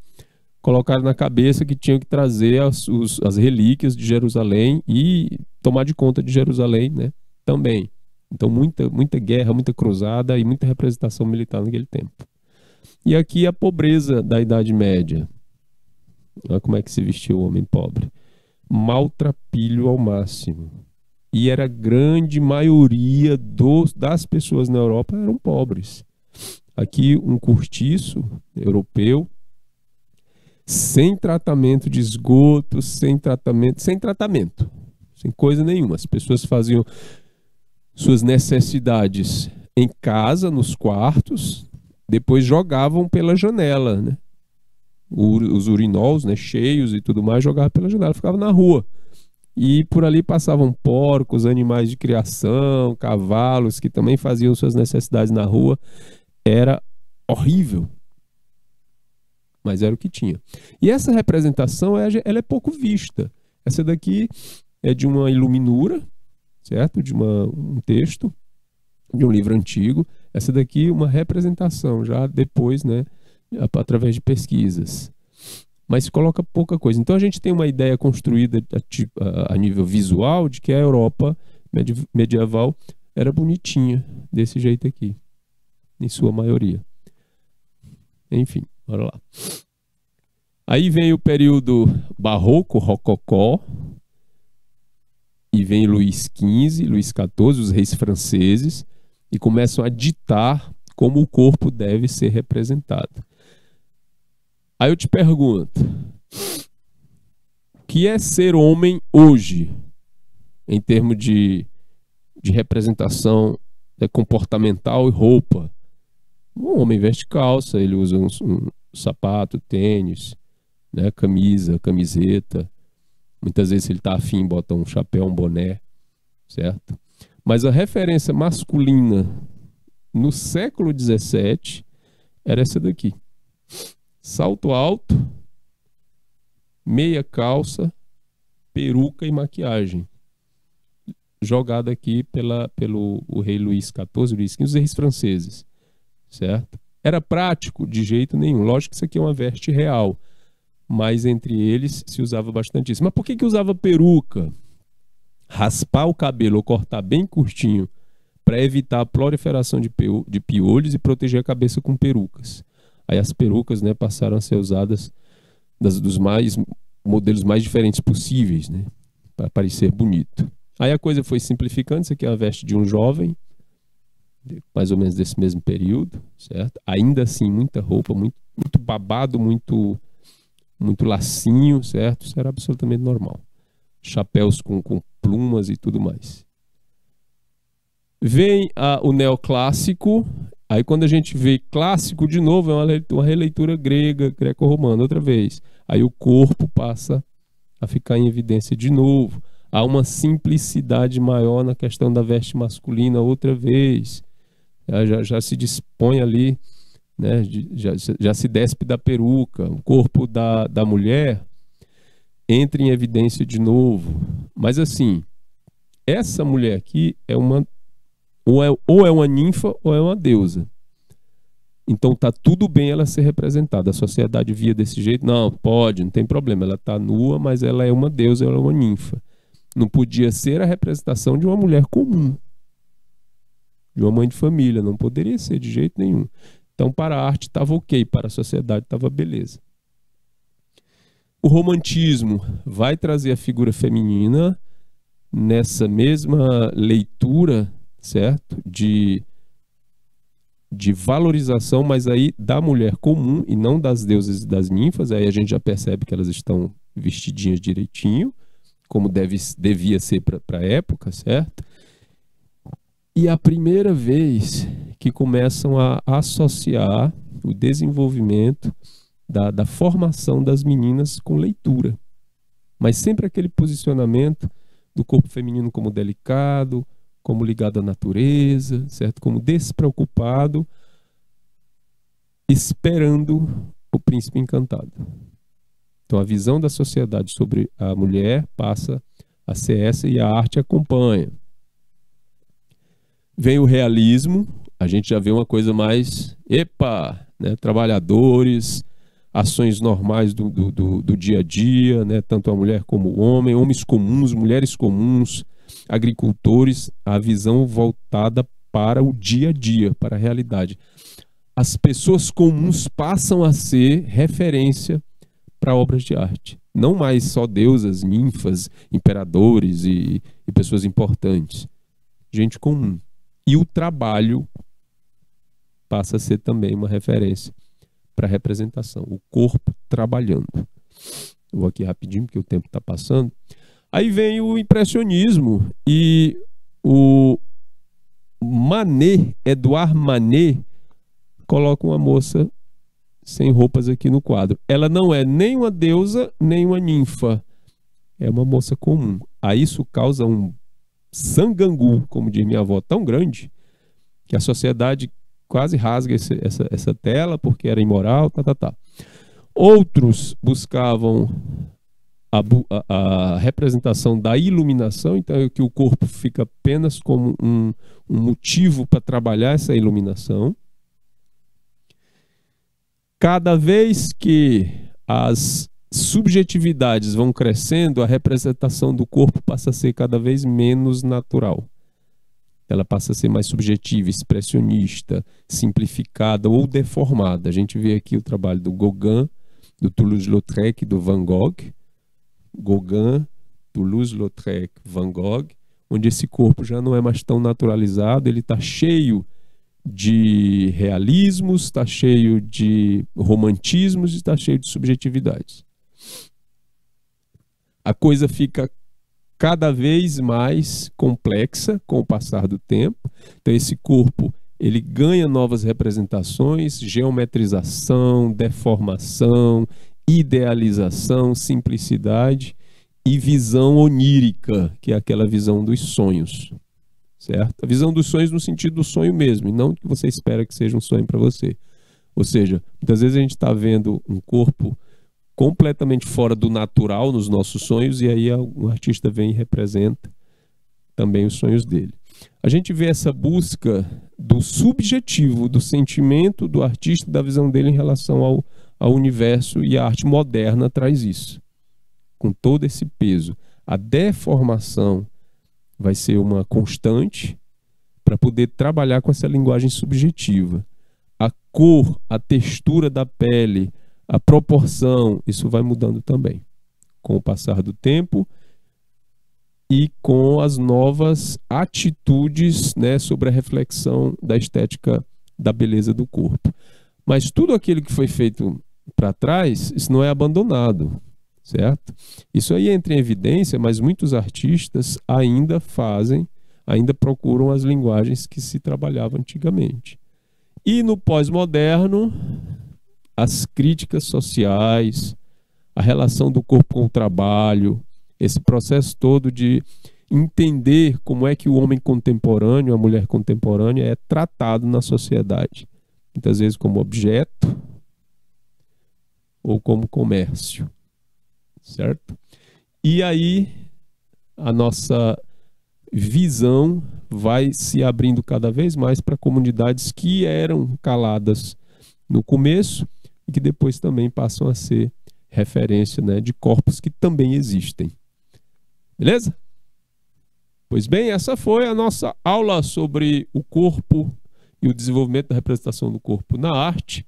S2: colocaram na cabeça que tinham que trazer as relíquias de Jerusalém e tomar de conta de Jerusalém, né? Também. Então, muita guerra, muita cruzada e muita representação militar naquele tempo. E aqui a pobreza da Idade Média. Olha como é que se vestiu o homem pobre. Maltrapilho ao máximo. E era a grande maioria das pessoas na Europa eram pobres. Aqui um cortiço europeu, sem tratamento de esgoto, sem coisa nenhuma. As pessoas faziam suas necessidades em casa, nos quartos, depois jogavam pela janela, né? Os urinóis, né, cheios e tudo mais, jogavam pela janela, ficavam na rua. E por ali passavam porcos, animais de criação, cavalos, que também faziam suas necessidades na rua. Era horrível. Mas era o que tinha. E essa representação, ela é pouco vista. Essa daqui é de uma iluminura, certo? De um texto, de um livro antigo. Essa daqui uma representação, já depois, né, através de pesquisas. Mas se coloca pouca coisa. Então a gente tem uma ideia construída a nível visual de que a Europa medieval era bonitinha, desse jeito aqui, em sua maioria. Enfim, bora lá. Aí vem o período barroco, rococó, e vem Luís XV, Luís XIV, os reis franceses, e começam a ditar como o corpo deve ser representado. Aí eu te pergunto, o que é ser homem hoje, em termos de representação comportamental e roupa? Um homem veste calça, ele usa um sapato, tênis, né, camisa, camiseta. Muitas vezes ele está afim, bota um chapéu, um boné, certo? Mas a referência masculina no século XVII era essa daqui. Salto alto, meia calça, peruca e maquiagem, jogada aqui pelo o rei Luís XIV, Luís XV, os reis franceses, certo? Era prático? De jeito nenhum. Lógico que isso aqui é uma veste real, mas entre eles se usava bastante isso. Mas por que usava peruca? Raspar o cabelo ou cortar bem curtinho para evitar a proliferação de piolhos e proteger a cabeça com perucas. Aí as perucas, né, passaram a ser usadas dos modelos mais diferentes possíveis, né, para parecer bonito. Aí a coisa foi simplificando. Isso aqui é a veste de um jovem, mais ou menos desse mesmo período, certo? Ainda assim, muita roupa, muito babado, muito lacinho, certo? Isso era absolutamente normal. Chapéus com plumas e tudo mais. Vem o neoclássico. Aí quando a gente vê clássico de novo, é uma releitura grega, greco-romana, outra vez. Aí o corpo passa a ficar em evidência de novo. Há uma simplicidade maior na questão da veste masculina outra vez. Já se dispõe ali, né? Já se despe da peruca. O corpo da mulher entra em evidência de novo. Mas assim, essa mulher aqui ou é uma ninfa ou é uma deusa. Então tá tudo bem ela ser representada. A sociedade via desse jeito, não, pode, não tem problema. Ela tá nua, mas ela é uma deusa, ela é uma ninfa. Não podia ser a representação de uma mulher comum, de uma mãe de família. Não poderia ser de jeito nenhum. Então para a arte estava ok, para a sociedade estava beleza. O romantismo vai trazer a figura feminina nessa mesma leitura, certo? De valorização, mas aí da mulher comum e não das deusas e das ninfas. Aí a gente já percebe que elas estão vestidinhas direitinho, como devia ser para a época, certo? E a primeira vez que começam a associar o desenvolvimento da formação das meninas com leitura. Mas sempre aquele posicionamento do corpo feminino como delicado, como ligado à natureza, certo? Como despreocupado, esperando o príncipe encantado. Então a visão da sociedade sobre a mulher passa a ser essa e a arte acompanha. Vem o realismo, a gente já vê uma coisa mais, né? Trabalhadores, ações normais do dia a dia, né? Tanto a mulher como o homem, homens comuns, mulheres comuns, agricultores, a visão voltada para o dia a dia, para a realidade. As pessoas comuns passam a ser referência para obras de arte. Não mais só deusas, ninfas, imperadores e pessoas importantes. Gente comum. E o trabalho passa a ser também uma referência para a representação. O corpo trabalhando. Eu vou aqui rapidinho, porque o tempo está passando. Aí vem o impressionismo e o Manet, Edouard Manet, coloca uma moça sem roupas aqui no quadro. Ela não é nem uma deusa, nem uma ninfa. É uma moça comum. Aí isso causa um sangangu, como diz minha avó, tão grande, que a sociedade quase rasga essa tela, porque era imoral, Outros buscavam a representação da iluminação, então é que o corpo fica apenas como um motivo para trabalhar essa iluminação. Cada vez que as subjetividades vão crescendo, a representação do corpo passa a ser cada vez menos natural. Ela passa a ser mais subjetiva, expressionista, simplificada ou deformada. A gente vê aqui o trabalho do Gauguin, do Toulouse-Lautrec e do Van Gogh. Gauguin, Toulouse-Lautrec, Van Gogh, onde esse corpo já não é mais tão naturalizado, ele está cheio de realismos, está cheio de romantismos, está cheio de subjetividades. A coisa fica cada vez mais complexa com o passar do tempo. Então esse corpo, ele ganha novas representações, geometrização, deformação, idealização, simplicidade e visão onírica, que é aquela visão dos sonhos. Certo? A visão dos sonhos no sentido do sonho mesmo, e não que você espera que seja um sonho para você. Ou seja, muitas vezes a gente está vendo um corpo completamente fora do natural nos nossos sonhos, e aí um artista vem e representa também os sonhos dele. A gente vê essa busca do subjetivo, do sentimento do artista, da visão dele em relação ao universo, e a arte moderna traz isso, com todo esse peso. A deformação vai ser uma constante para poder trabalhar com essa linguagem subjetiva. A cor, a textura da pele, a proporção, isso vai mudando também com o passar do tempo e com as novas atitudes, né, sobre a reflexão da estética da beleza do corpo. Mas tudo aquilo que foi feito para trás, isso não é abandonado, certo? Isso aí entra em evidência, mas muitos artistas ainda procuram as linguagens que se trabalhavam antigamente. E no pós-moderno, as críticas sociais, a relação do corpo com o trabalho, esse processo todo de entender como é que o homem contemporâneo, a mulher contemporânea é tratado na sociedade. Muitas vezes como objeto ou como comércio, certo? E aí a nossa visão vai se abrindo cada vez mais para comunidades que eram caladas no começo e que depois também passam a ser referência, né, de corpos que também existem. Beleza? Pois bem, essa foi a nossa aula sobre o corpo e o desenvolvimento da representação do corpo na arte.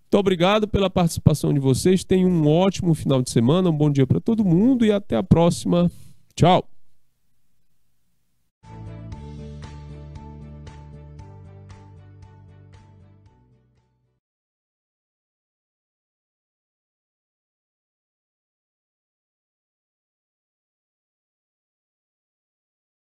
S2: Muito obrigado pela participação de vocês. Tenham um ótimo final de semana, um bom dia para todo mundo e até a próxima. Tchau!